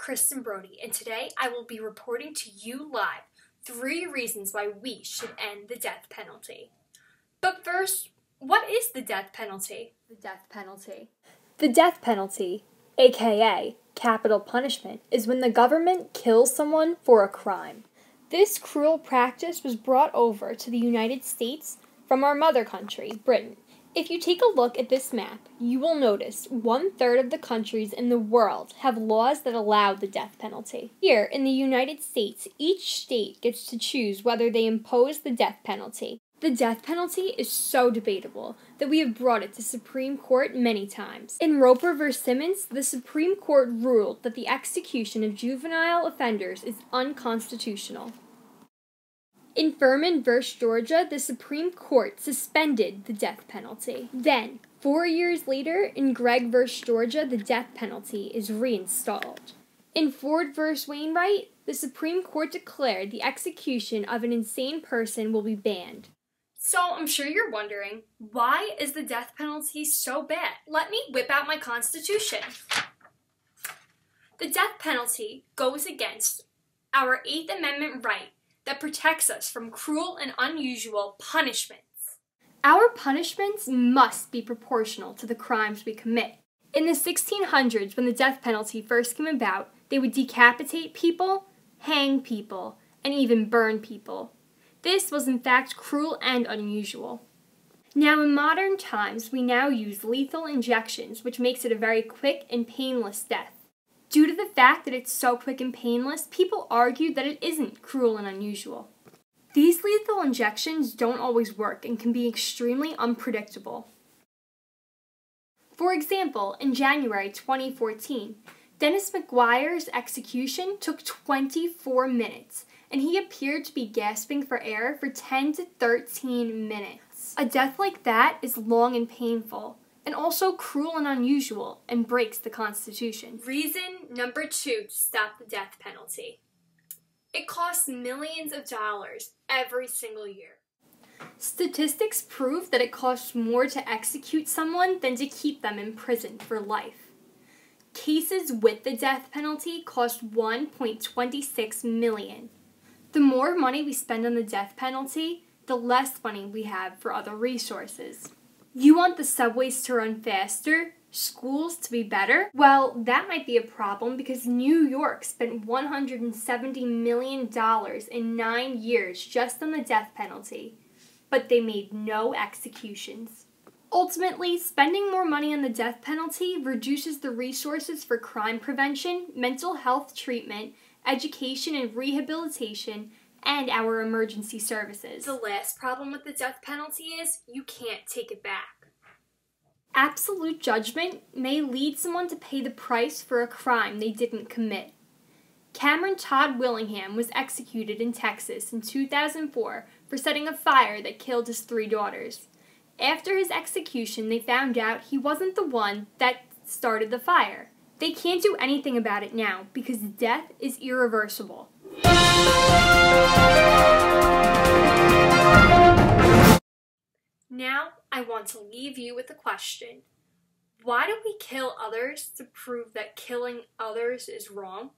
Kristen Brody, and today I will be reporting to you live 3 reasons why we should end the death penalty. But first, what is the death penalty? The death penalty, aka capital punishment, is when the government kills someone for a crime. This cruel practice was brought over to the United States from our mother country, Britain. If you take a look at this map, you will notice 1/3 of the countries in the world have laws that allow the death penalty. Here, in the United States, each state gets to choose whether they impose the death penalty. The death penalty is so debatable that we have brought it to Supreme Court many times. In Roper v. Simmons, the Supreme Court ruled that the execution of juvenile offenders is unconstitutional. In Furman v. Georgia, the Supreme Court suspended the death penalty. Then, 4 years later, in Gregg v. Georgia, the death penalty is reinstalled. In Ford v. Wainwright, the Supreme Court declared the execution of an insane person will be banned. So I'm sure you're wondering, why is the death penalty so bad? Let me whip out my Constitution. The death penalty goes against our 8th Amendment right that protects us from cruel and unusual punishments. Our punishments must be proportional to the crimes we commit. In the 1600s, when the death penalty first came about, they would decapitate people, hang people, and even burn people. This was in fact cruel and unusual. Now in modern times, we now use lethal injections, which makes it a very quick and painless death. Due to the fact that it's so quick and painless, people argue that it isn't cruel and unusual. These lethal injections don't always work and can be extremely unpredictable. For example, in January 2014, Dennis McGuire's execution took 24 minutes, and he appeared to be gasping for air for 10 to 13 minutes. A death like that is long and painful, and also cruel and unusual, and breaks the Constitution. Reason number 2 to stop the death penalty. It costs millions of dollars every single year. Statistics prove that it costs more to execute someone than to keep them in prison for life. Cases with the death penalty cost $1.26 million. The more money we spend on the death penalty, the less money we have for other resources. You want the subways to run faster? Schools to be better? Well, that might be a problem because New York spent $170 million in 9 years just on the death penalty, but they made no executions. Ultimately, spending more money on the death penalty reduces the resources for crime prevention, mental health treatment, education and rehabilitation, and our emergency services. The last problem with the death penalty is you can't take it back. Absolute judgment may lead someone to pay the price for a crime they didn't commit. Cameron Todd Willingham was executed in Texas in 2004 for setting a fire that killed his 3 daughters. After his execution, they found out he wasn't the one that started the fire. They can't do anything about it now because death is irreversible. Now, I want to leave you with a question. Why do we kill others to prove that killing others is wrong?